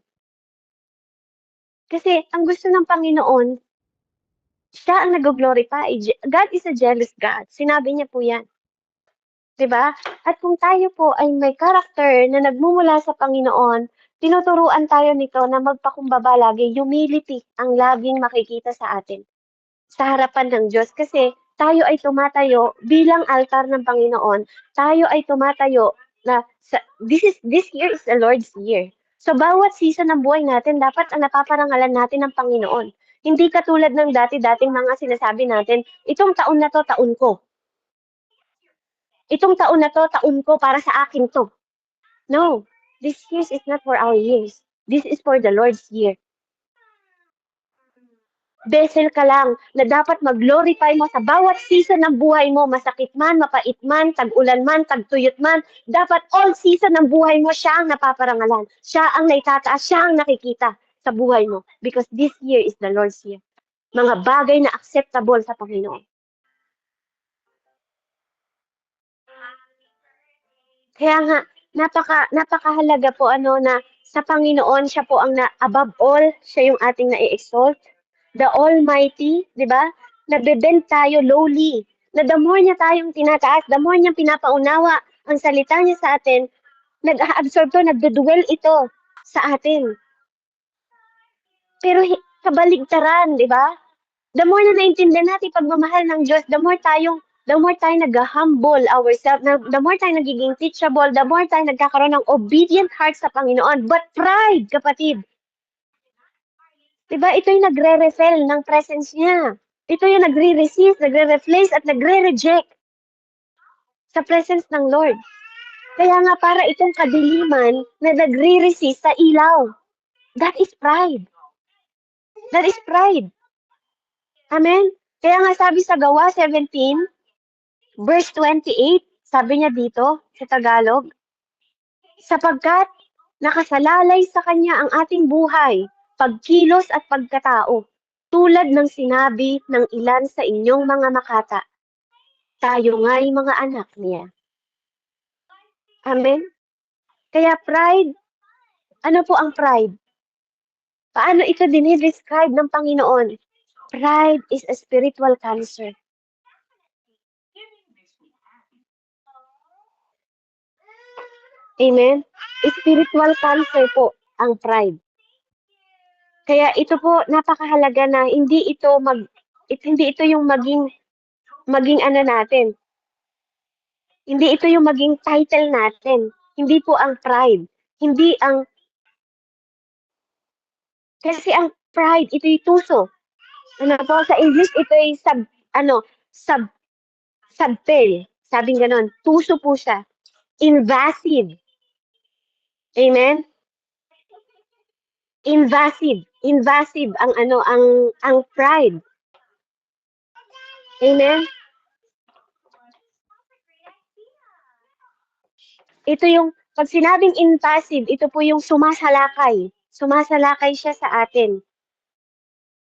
Kasi ang gusto ng Panginoon, siya ang nag-glorify. God is a jealous God. Sinabi niya po 'yan. 'Di ba? At kung tayo po ay may character na nagmumula sa Panginoon, tinuturuan tayo nito na magpakumbaba lagi. Humility ang laging makikita sa atin sa harapan ng Diyos. Kasi tayo ay tumatayo bilang altar ng Panginoon. Tayo ay tumatayo na this year is the Lord's year. So bawat season ng buhay natin, dapat ang napaparangalan natin ng Panginoon. Hindi katulad ng dati-dating mga sinasabi natin, itong taon na to, taon ko. Itong taon na to, taon ko, para sa akin to. No, this year is not for our years. This is for the Lord's year. Vessel ka lang na dapat mag-glorify mo sa bawat season ng buhay mo, masakit man, mapait man, tag-ulan man, tagtuyot man, dapat all season ng buhay mo, siya ang napaparangalan. Siya ang naitataas, siya ang nakikita sa buhay mo. Because this year is the Lord's year. Mga bagay na acceptable sa Panginoon. Kaya nga, napakahalaga po na sa Panginoon, siya po ang above all, siya yung ating na-exalt. The Almighty, di ba? Nagbe-bend tayo lowly. Na the more niya tayong tinataas, the more niyang pinapaunawa ang salita niya sa atin, nag-a-absorb to, nagdudwell ito sa atin. Pero kabaligtaran, di ba? The more na naintindihan natin pagmamahal ng Diyos, the more tayong nag-humble ourselves, the more tayong nagiging teachable, the more tayong nagkakaroon ng obedient heart sa Panginoon. But pride, kapatid, diba, ito yung nagre-refel ng presence niya. Ito yung nagre-resist, nagre-replace, at nagre-reject sa presence ng Lord. Kaya nga para itong kadiliman na nagre-resist sa ilaw. That is pride. That is pride. Amen? Kaya nga sabi sa Gawa 17, verse 28, sabi niya dito sa Tagalog, sapagkat nakasalalay sa Kanya ang ating buhay, pagkilos at pagkatao, tulad ng sinabi ng ilan sa inyong mga makata. Tayo nga'y mga anak niya. Amen? Kaya pride, ano po ang pride? Paano ito dinidescribe ng Panginoon? Pride is a spiritual cancer. Amen? Spiritual cancer po ang pride. Kaya ito po napakahalaga na hindi ito yung maging ano natin. Hindi ito yung maging title natin. Hindi po ang pride. Kasi ang pride, ito yung tuso. Ano po, sa English, ito ay subtle. Sabing ganon. Tuso po siya. Invasive. Amen? Invasive ang pride. Amen? Ito yung, pag sinabing invasive, ito po yung sumasalakay. Sumasalakay siya sa atin.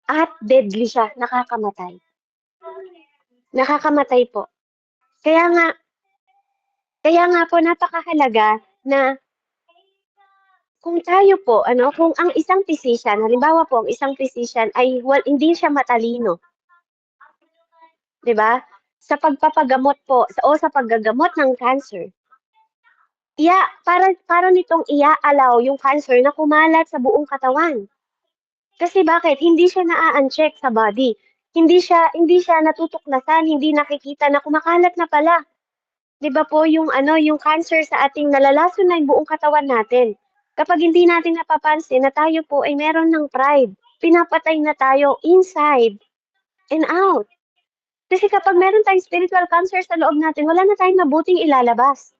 At deadly siya, nakakamatay. Nakakamatay po. Kaya nga po napakahalaga na kung tayo po, kung ang isang physician, halimbawa po, ang isang physician ay hindi siya matalino. 'Di ba? Sa pagpapagamot po, sa paggagamot ng cancer. Para nitong ia-allow yung cancer na kumalat sa buong katawan. Kasi bakit? Hindi siya naa-uncheck sa body. Hindi siya natutuklasan, hindi nakikita na kumakalat na pala. 'Di ba po yung cancer sa ating nalalason na yung buong katawan natin. Kapag hindi natin napapansin na tayo po ay meron ng pride, pinapatay na tayo inside and out. Kasi kapag meron tayong spiritual cancer sa loob natin, wala na tayong mabuting ilalabas.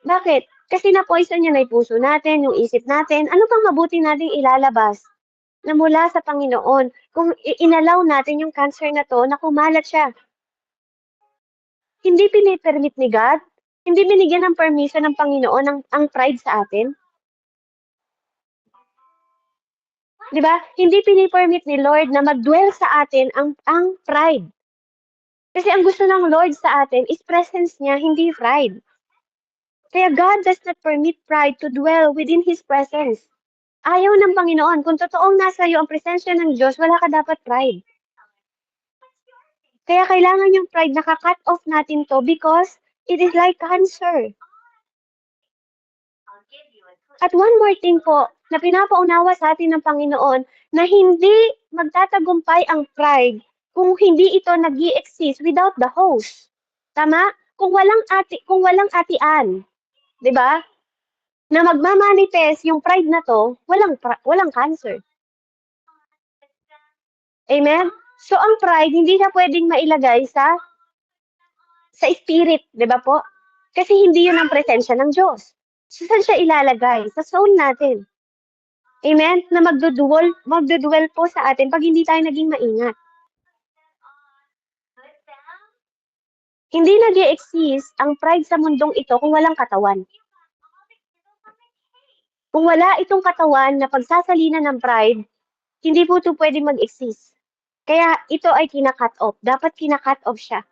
Bakit? Kasi na-poison niya na yung puso natin, yung isip natin. Ano pang mabuti nating ilalabas na mula sa Panginoon kung inalaw natin yung cancer na to na kumalat siya? Hindi pinipermit ni God? Hindi binigyan ng permission ng Panginoon ang pride sa atin? Di ba? Hindi pinipermit ni Lord na mag-dwell sa atin ang pride. Kasi ang gusto ng Lord sa atin is presence niya, hindi pride. Kaya God does not permit pride to dwell within His presence. Ayaw ng Panginoon. Kung totoong nasa iyo ang presensya ng Diyos, wala ka dapat pride. Kaya kailangan yung pride, naka-cut off natin to because it is like cancer. At one more thing po, na pinapaunawa sa atin ng Panginoon, na hindi magtatagumpay ang pride kung hindi ito nag-i-exist without the host. Tama? Kung walang atian, 'di ba? Na magmamanifest yung pride na to, walang cancer. Amen? So ang pride hindi siya pwedeng mailagay sa spirit, 'di ba po? Kasi hindi 'yun ang presensya ng Diyos. So saan siya ilalagay? Sa soul natin. Amen? Na magdudwell po sa atin pag hindi tayo naging maingat. Hindi nag-i-exist ang pride sa mundong ito kung walang katawan. Kung wala itong katawan na pagsasalina ng pride, hindi po ito pwede mag-exist. Kaya ito ay kina-cut off. Dapat kina-cut off siya.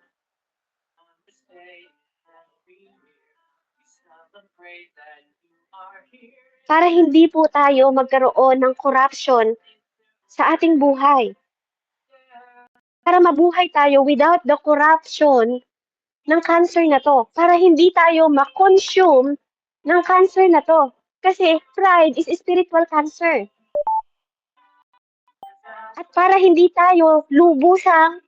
Para hindi po tayo magkaroon ng corruption sa ating buhay. Para mabuhay tayo without the corruption ng cancer na to para hindi tayo ma-consume ng cancer na to. Kasi pride is spiritual cancer. At para hindi tayo lubusang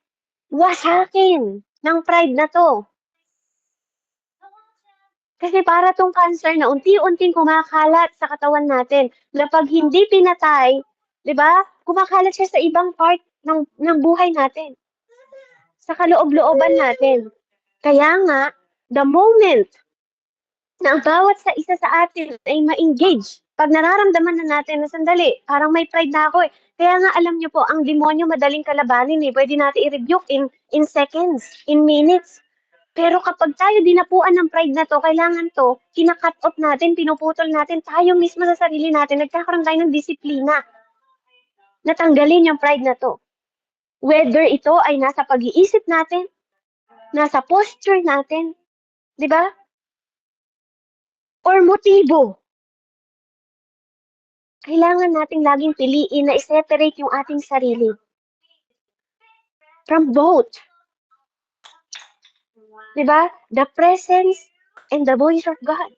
wasakin ng pride na to. Kasi para tong cancer na unti-unting kumakalat sa katawan natin na pag hindi pinatay, 'di ba? Kumakalat siya sa ibang part ng buhay natin. Sa kaloob-looban natin. Kaya nga, the moment na ang bawat sa isa sa atin ay ma-engage, pag nararamdaman na natin na sandali, parang may pride na ako eh. Kaya nga alam niyo po, ang demonyo madaling kalabanin eh. Pwede natin i-rebuke in seconds, in minutes. Pero kapag tayo dinapuan ng pride na to, kailangan to, kinakat off natin, pinuputol natin, tayo mismo sa sarili natin, nagkakaroon tayo ng disiplina. Natanggalin yung pride na to. Whether ito ay nasa pag-iisip natin, nasa posture natin, di ba? Or motibo. Kailangan nating laging piliin na i-separate yung ating sarili from both. Diba? The presence and the voice of God.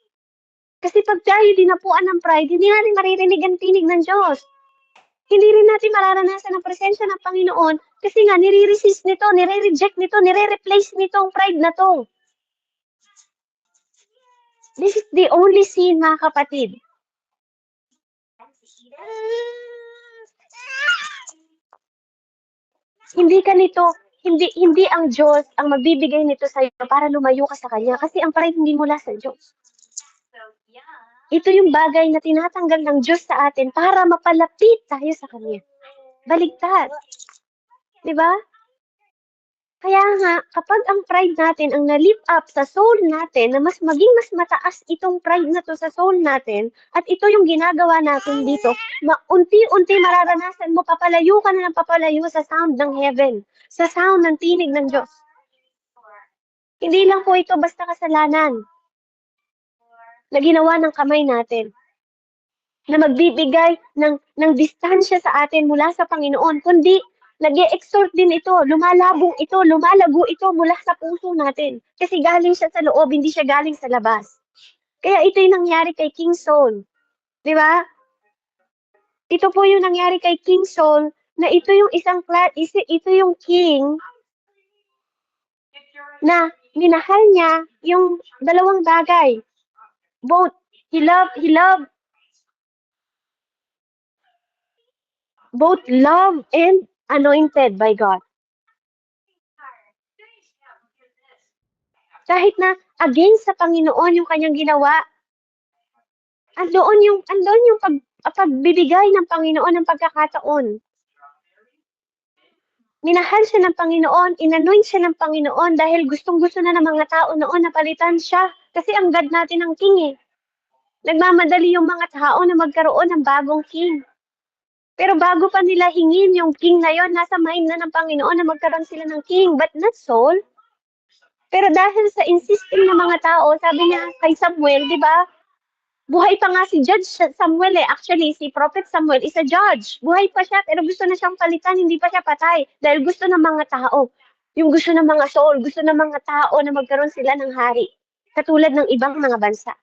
Kasi pag tayo dinapuan ng pride, hindi natin maririnig ang tinig ng Diyos. Hindi rin natin mararanasan ang presensya ng Panginoon kasi nga nire-resist nito, nire-reject nito, nire-replace nito ang pride na to. This is the only sin, mga kapatid. Hindi ka nito, hindi ang Diyos ang magbibigay nito sa iyo para lumayo ka sa Kanya kasi ang pride hindi mula sa Diyos. Ito yung bagay na tinatanggal ng Diyos sa atin para mapalapit tayo sa Kanya. Baligtad. Diba? Kaya nga, kapag ang pride natin ang na-lift up sa soul natin, na mas maging mas mataas itong pride na to sa soul natin, at ito yung ginagawa natin dito, unti-unti mararanasan mo, papalayo ka na ng papalayo sa sound ng heaven, sa sound ng tinig ng Diyos. Hindi lang po ito basta kasalanan na ginawa ng kamay natin, na magbibigay ng distansya sa atin mula sa Panginoon, kundi nag-e-exhort din ito, lumalago ito mula sa puso natin. Kasi galing siya sa loob, hindi siya galing sa labas. Kaya ito yung nangyari kay King Saul. Di ba? Ito po yung nangyari kay King Saul, na ito yung ito yung king na minahal niya yung dalawang bagay. Both, he loved both love and anointed by God. Kahit na against sa Panginoon yung kanyang ginawa, andoon yung pagbibigay ng Panginoon ng pagkakataon. Minahal siya ng Panginoon, inanoint siya ng Panginoon dahil gustong-gusto na ng mga tao noon na palitan siya. Kasi ang God natin ang king eh. Nagmamadali yung mga tao na magkaroon ng bagong king. Pero bago pa nila hingin yung king na yon, nasa mind na ng Panginoon na magkaroon sila ng king, but not Saul. Pero dahil sa insisting ng mga tao, sabi niya kay Samuel, di ba? Buhay pa nga si Judge Samuel eh. Actually, si Prophet Samuel is a judge. Buhay pa siya, pero gusto na siyang palitan, hindi pa siya patay. Dahil gusto ng mga tao. Yung gusto ng mga Saul, gusto ng mga tao na magkaroon sila ng hari. Katulad ng ibang mga bansa.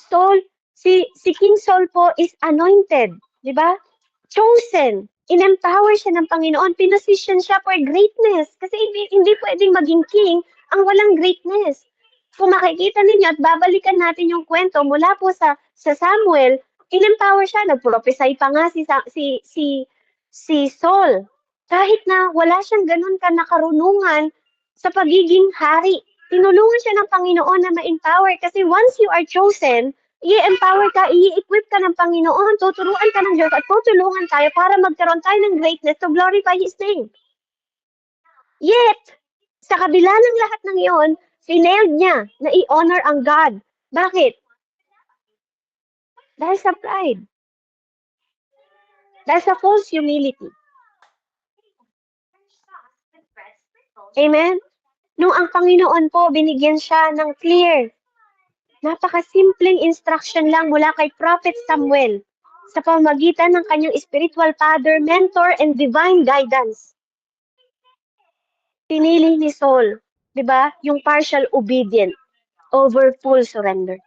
Saul, si King Saul po is anointed. Di ba? Chosen. In-empower siya ng Panginoon. Pinosisyon siya for greatness. Kasi hindi pwedeng maging king ang walang greatness. Kung makikita ninyo at babalikan natin yung kwento mula po sa Samuel, in-empower siya. Nag-prophesy pa nga si Saul. Kahit na wala siyang ganun ka nakarunungan sa pagiging hari, tinulungan siya ng Panginoon na ma-empower. Kasi once you are chosen, i-empower ka, i-equip ka ng Panginoon, tuturuan ka ng Diyos at tutulungan tayo para magkaroon tayo ng greatness to glorify His name. Yet, sa kabila ng lahat ng iyon, finailed niya na i-honor ang God. Bakit? Dahil sa pride. Dahil sa false humility. Amen? Nung ang Panginoon po, binigyan siya ng clear, napakasimpleng instruction lang mula kay Prophet Samuel sa pamamagitan ng kanyang spiritual father, mentor, and divine guidance. Pinili ni Saul. 'Di ba? Yung partial obedient over full surrender.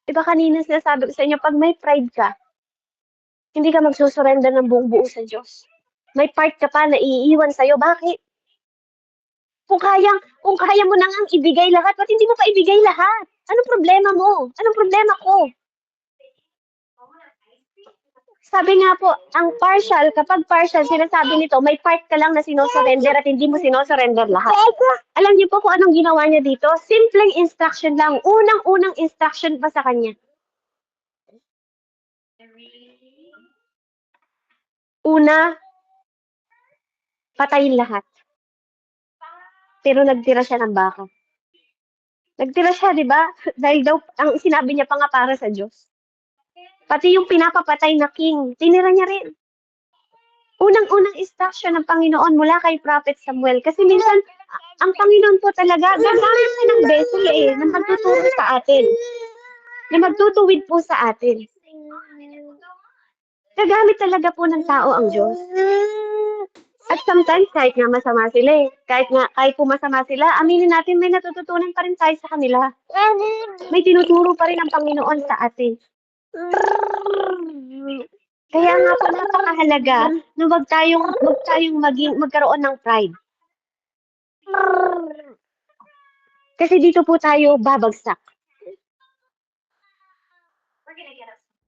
'Di ba kanina sinasabi ko sa inyo, 'pag may pride ka, hindi ka magsusurrender ng buong-buo sa Diyos. May part ka pa na iiwan sa'yo. Bakit? Kung kaya mo na ngang ibigay lahat, ba't hindi mo pa ibigay lahat? Anong problema mo? Anong problema ko? Sabi nga po, kapag partial, sinasabi nito, may part ka lang na sinosurrender at hindi mo sinosurrender lahat. Alam niyo po kung anong ginawa niya dito? Simpleng instruction lang. Unang-unang instruction pa sa kanya. Una, patayin lahat. Pero nagtira siya ng baka. Nagtira siya, di ba? Dahil daw, ang sinabi niya pa nga para sa Diyos. Pati yung pinapapatay na king, tinira niya rin. Unang-unang instruction ng Panginoon mula kay Prophet Samuel. Kasi minsan, ang Panginoon po talaga, gagamit siya ng vessel na magtuturo sa atin. Na magtutuwid po sa atin. Gagamit talaga po ng tao ang Diyos. At sometimes, kahit nga masama sila kahit po masama sila, aminin natin may natututunan pa rin tayo sa kanila. May tinuturo pa rin ang Panginoon sa atin. Kaya nga po napakahalaga na wag tayong magkaroon ng pride. Kasi dito po tayo babagsak.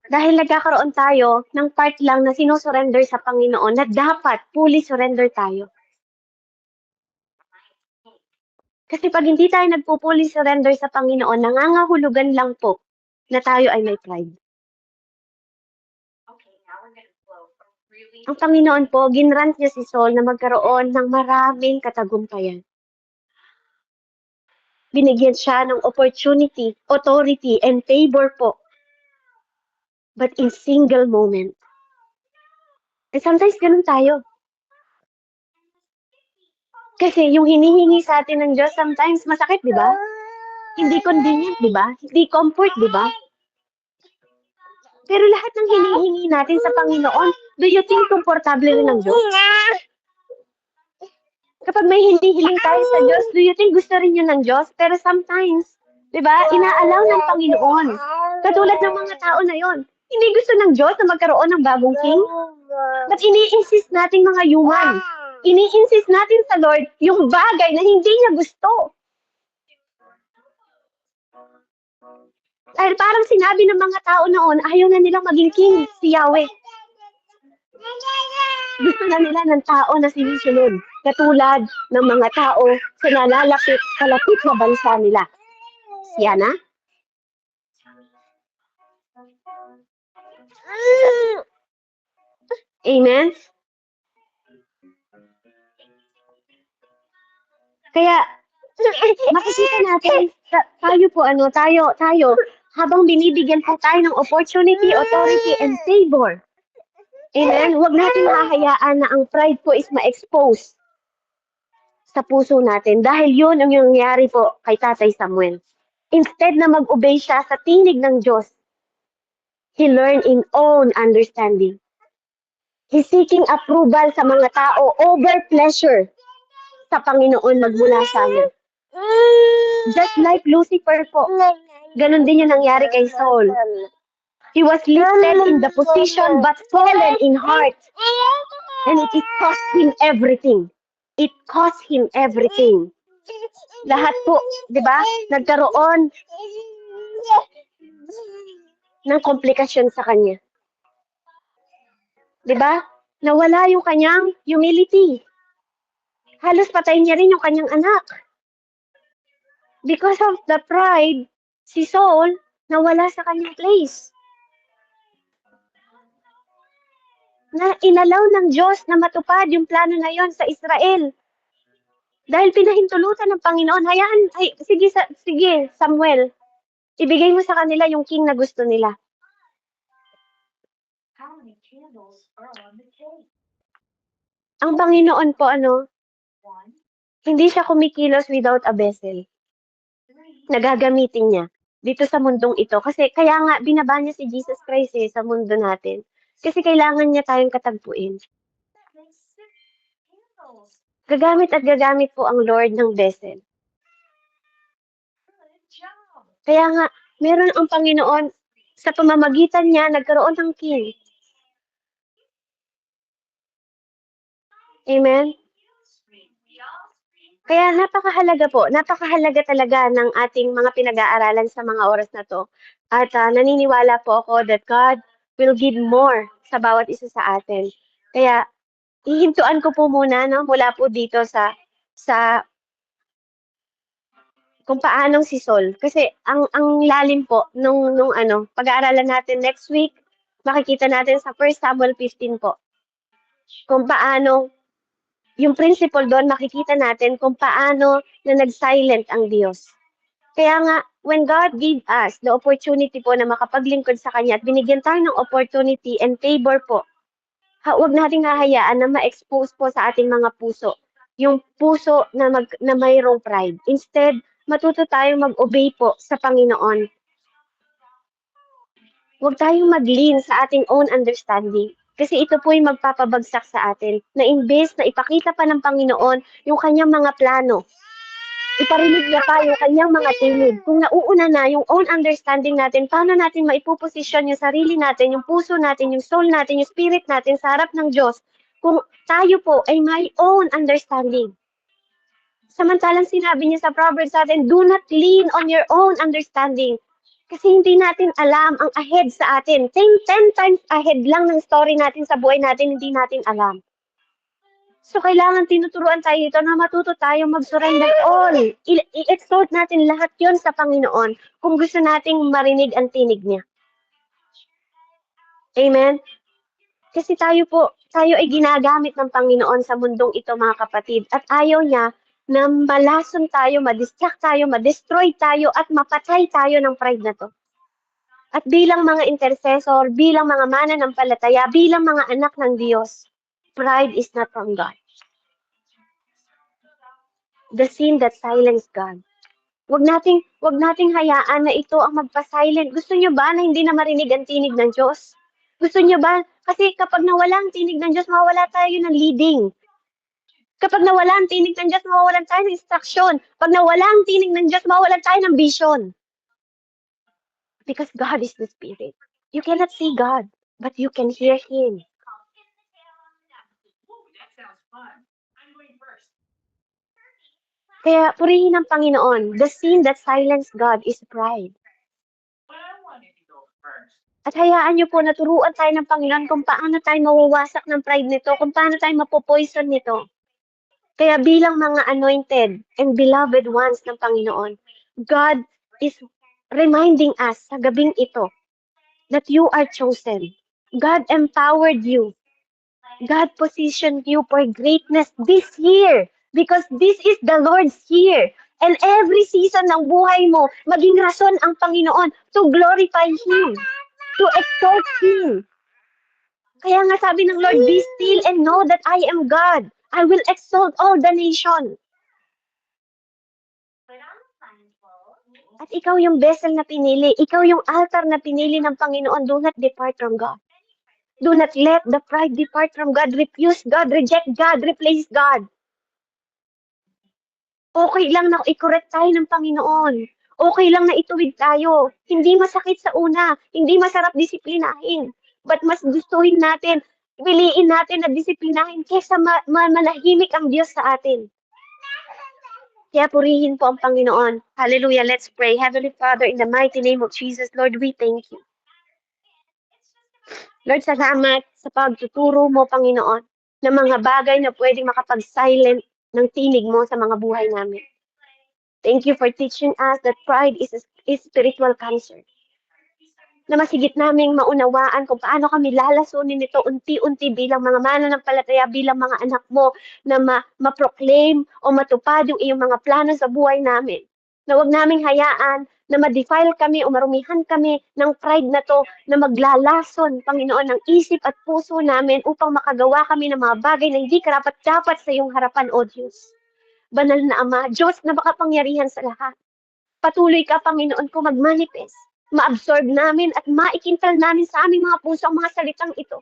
Dahil nagkakaroon tayo ng part lang na sinusurrender sa Panginoon na dapat fully surrender tayo. Kasi pag hindi tayo nagpo-fully surrender sa Panginoon, nangangahulugan lang po na tayo ay may pride. Ang Panginoon po, ginrant niya si Saul na magkaroon ng maraming katagumpayan. Binigyan siya ng opportunity, authority, and favor po. But in single moment. And sometimes ganun tayo. Kasi yung hinihingi sa atin ng Diyos, sometimes masakit, di ba? Hindi convenient, di ba? Hindi comfort, di ba? Pero lahat ng hinihingi natin sa Panginoon, do you think komportable rin ng Diyos? Kapag may hinihiling tayo sa Diyos, do you think gusto rin yun ng Diyos? Pero sometimes, di ba, inaalaw ng Panginoon. Katulad ng mga tao na yon. Hindi gusto ng Diyos na magkaroon ng bagong king. But ini-insist nating mga human. Ini-insist natin sa Lord yung bagay na hindi niya gusto. Dahil parang sinabi ng mga tao noon, ayaw na nilang maging king, si Yahweh. Gusto na nila ng tao na sinisunod. Katulad ng mga tao sa kalapit na bansa nila. Siya na? Amen? Kaya, makikita natin, tayo po, habang binibigyan po tayo ng opportunity, authority, and favor. Amen? Huwag natin hahayaan na ang pride po is ma-expose sa puso natin. Dahil yun ang nangyari po kay Tatay Samuel. Instead na mag-obey siya sa tinig ng Diyos, he learned in own understanding. He's seeking approval sa mga tao over pleasure sa Panginoon magmula sa amin. Just like Lucifer po, ganun din yung nangyari kay Saul. He was lifted in the position but fallen in heart. And it cost him everything. It cost him everything. Lahat po, di ba, nagkaroon ng komplikasyon sa kanya. Di ba? Nawala yung kanyang humility. Halos patayin niya rin yung kanyang anak. Because of the pride, si Saul nawala sa kanyang place. Na inalaw ng Diyos na matupad yung plano na yon sa Israel. Dahil pinahintulutan ng Panginoon, sige Samuel, ibigay mo sa kanila yung king na gusto nila. Ang Panginoon po, hindi siya kumikilos without a vessel. Nagagamitin niya dito sa mundong ito. Kasi kaya nga binaba niya si Jesus Christ sa mundo natin. Kasi kailangan niya tayong katagpuin. Gagamit at gagamit po ang Lord ng vessel. Kaya nga, meron ang Panginoon, sa pamamagitan niya, nagkaroon ng king. Amen? Kaya napakahalaga talaga ng ating mga pinag-aaralan sa mga oras na to. At naniniwala po ako that God will give more sa bawat isa sa atin. Kaya hihintuan ko po muna no mula po dito sa kung paanong si Saul kasi ang lalim po nung ano pag-aaralan natin next week makikita natin sa 1 Samuel 15 po kung paano yung principle doon makikita natin kung paano na nag-silent ang Diyos. Kaya nga, when God gave us the opportunity po na makapaglingkod sa Kanya at binigyan tayo ng opportunity and favor po, huwag nating hahayaan na ma-expose po sa ating mga puso. Yung puso na mayroong pride. Instead, matuto tayong mag-obey po sa Panginoon. Huwag tayong mag-lean sa ating own understanding. Kasi ito po yung magpapabagsak sa atin na imbes na ipakita pa ng Panginoon yung kanyang mga plano, iparinig niya pa yung kanyang mga tinig. Kung nauuna na yung own understanding natin, paano natin maipuposisyon yung sarili natin, yung puso natin, yung soul natin, yung spirit natin sa harap ng Diyos kung tayo po ay may own understanding. Samantalang sinabi niya sa Proverbs sa atin, do not lean on your own understanding. Kasi hindi natin alam ang ahead sa atin. 10 times ahead lang ng story natin sa buhay natin, hindi natin alam. So, kailangan tinuturuan tayo ito na matuto tayo mag-surrender all. I-exalt natin lahat yon sa Panginoon kung gusto nating marinig ang tinig niya. Amen? Kasi tayo ay ginagamit ng Panginoon sa mundong ito, mga kapatid. At ayaw niya na malason tayo, madistract tayo, madestroy tayo, at mapatay tayo ng pride na to. At bilang mga intercessor, bilang mga mananampalataya, bilang mga anak ng Diyos, pride is not from God. The sin that silenced God. Wag nating hayaan na ito ang magpa-silent. Gusto niyo ba na hindi na marinig ang tinig ng Diyos? Gusto niyo ba? Kasi kapag nawala ang tinig ng Diyos, mawawala tayo ng leading. Kapag nawala ang tinig ng Diyos, mawawalan tayo ng instruction. Pag nawala ang tinig ng Diyos, mawawalan tayo ng vision. Because God is the Spirit. You cannot see God, but you can hear Him. Kaya purihin ng Panginoon. The sin that silenced God is pride. At hayaan niyo po na turuan tayo ng Panginoon kung paano tayo mawawasak ng pride nito, kung paano tayo mapopoison nito. Kaya bilang mga anointed and beloved ones ng Panginoon, God is reminding us sa gabing ito that you are chosen. God empowered you. God positioned you for greatness this year because this is the Lord's year. And every season ng buhay mo, maging rason ang Panginoon to glorify Him, to exalt Him. Kaya nga sabi ng Lord, be still and know that I am God. I will exalt all the nation. At ikaw yung vessel na pinili. Ikaw yung altar na pinili ng Panginoon. Do not depart from God. Do not let the pride depart from God. Refuse God. Reject God. Replace God. Okay lang na i-correct tayo ng Panginoon. Okay lang na ituwid tayo. Hindi masakit sa una. Hindi masarap disiplinahin. But mas gustuhin natin, piliin natin na disiplinahin kesa manahimik ang Diyos sa atin. Kaya purihin po ang Panginoon. Hallelujah. Let's pray. Heavenly Father, in the mighty name of Jesus, Lord, we thank you. Lord, salamat sa pagtuturo mo, Panginoon, ng mga bagay na pwedeng makapag-silent ng tinig mo sa mga buhay namin. Thank you for teaching us that pride is spiritual cancer. Na masigit naming maunawaan kung paano kami lalasunin ito unti-unti bilang mga mananampalataya, bilang mga anak mo na ma-proclaim o matupad yung iyong mga plano sa buhay namin. Na huwag naming hayaan na ma-defile kami o marumihan kami ng pride na to na maglalason, Panginoon, ng isip at puso namin upang makagawa kami ng mga bagay na hindi karapat-dapat sa iyong harapan, O Diyos. Banal na Ama, Diyos na makapangyarihan sa lahat. Patuloy ka, Panginoon, kung mag-manifest, ma-absorb namin at maikintal namin sa aming mga puso ang mga salitang ito.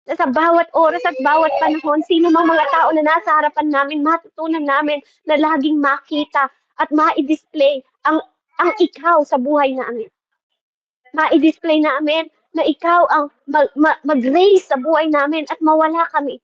Na sa bawat oras at bawat panahon, sino mang mga tao na nasa harapan namin, matutunan namin na laging makita at ma-display ang ikaw sa buhay namin. Ma-display namin na ikaw ang mag-raise sa buhay namin at mawala kami.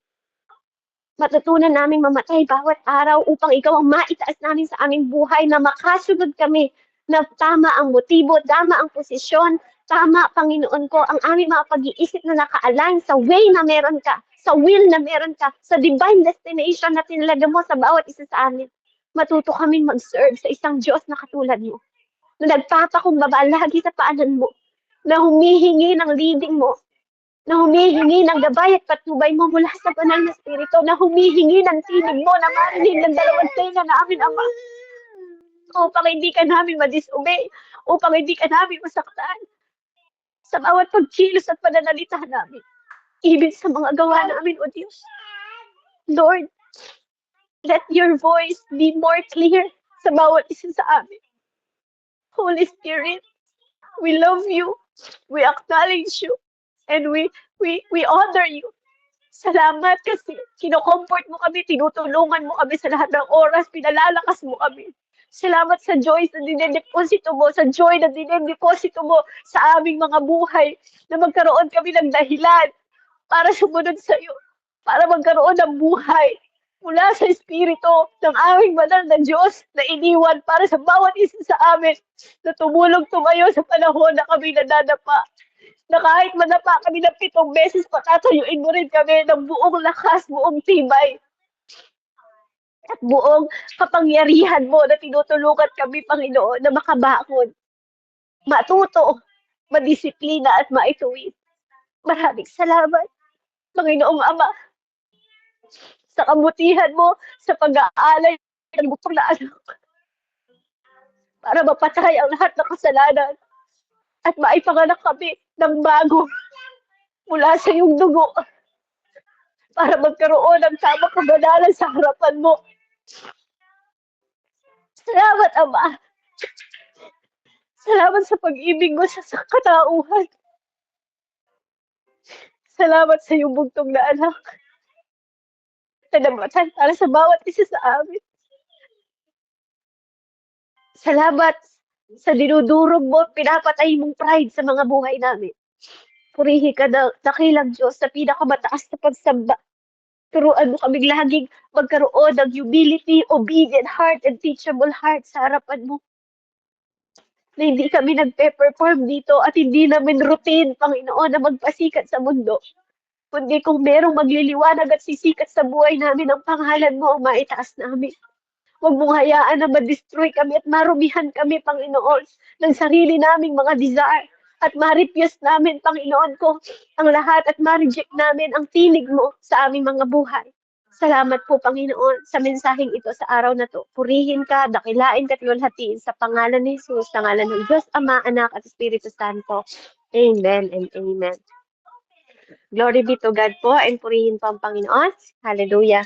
Matutunan naming mamatay bawat araw upang ikaw ang maitaas namin sa aming buhay na makasunod kami na tama ang motibo, tama ang posisyon, tama, Panginoon ko, ang aming mga pag-iisip na naka-align sa way na meron ka, sa will na meron ka, sa divine destination na tinalaga mo sa bawat isa sa amin. Matuto kaming mag-serve sa isang Diyos na katulad mo, na nagpapakumbaba lagi sa paanan mo, na humihingi ng leading mo, na humihingi ng gabay at patnubay mo mula sa banal na spirito, na humihingi ng tinig mo na marinig ng dalawang tenga na amin, Ama, upang hindi ka namin ma-disobey, upang hindi ka namin masaktan sa bawat pagkilos at pananalita namin, even sa mga gawa namin, O Diyos. Lord, let your voice be more clear sa bawat isa sa amin. Holy Spirit, we love you, we acknowledge you, and we honor you. Salamat kasi kino-comfort mo kami, tinutulungan mo kami sa lahat ng oras, pinalalakas mo kami. Salamat sa joy na dinedeposito mo, sa joy na dinedeposito mo sa aming mga buhay, na magkaroon kami ng dahilan para sumunod sa iyo, para magkaroon ng buhay mula sa Espiritu ng aming banal na Diyos na iniwan para sa bawat isa sa amin na tumulong tumayo sa panahon na kami nadadapa. Na kahit madapa kami ng 7 beses, patatayuin mo rin kami ng buong lakas, buong tibay, at buong kapangyarihan mo na tinutulungan kami, Panginoon, na makabangon, matuto, madisiplina at maituwid. Maraming salamat, Panginoong Ama, sa kabutihan mo, sa pag-aalay ng butong na anak, para mapatay ang lahat ng kasalanan at maipanganak kami ng bago mula sa iyong dugo, para magkaroon ng tamang kabanalan sa harapan mo. Salamat, Ama. Salamat sa pag-ibig mo sa katauhan. Salamat sa iyong bugtong na anak na namatay para sa bawat isa sa amin. Salamat sa dinudurog mo, pinapatay mong pride sa mga buhay namin. Purihin ka na dakilang Diyos sa pinakamataas na pagsamba. Turuan mo kaming laging magkaroon ng humility, obedient heart, and teachable heart sa harapan mo. Na hindi kami nagpe-perform dito at hindi namin routine, Panginoon, na magpasikat sa mundo. Kundi kung merong magliliwanag at sisikat sa buhay namin, ang pangalan mo ang maitaas namin. Huwag mong hayaan na ma-destroy kami at marumihan kami, Panginoon, ng sarili naming mga desire. At ma-refuse namin, Panginoon ko, ang lahat at ma-reject namin ang tinig mo sa aming mga buhay. Salamat po, Panginoon, sa mensaheng ito sa araw na to. Purihin ka, dakilain ka, tulhatiin sa pangalan ni Jesus, sa ngalan ng Diyos, Ama, Anak, at Espiritu Santo. Amen and amen. Glory be to God po, and purihin po ang Panginoon. Hallelujah.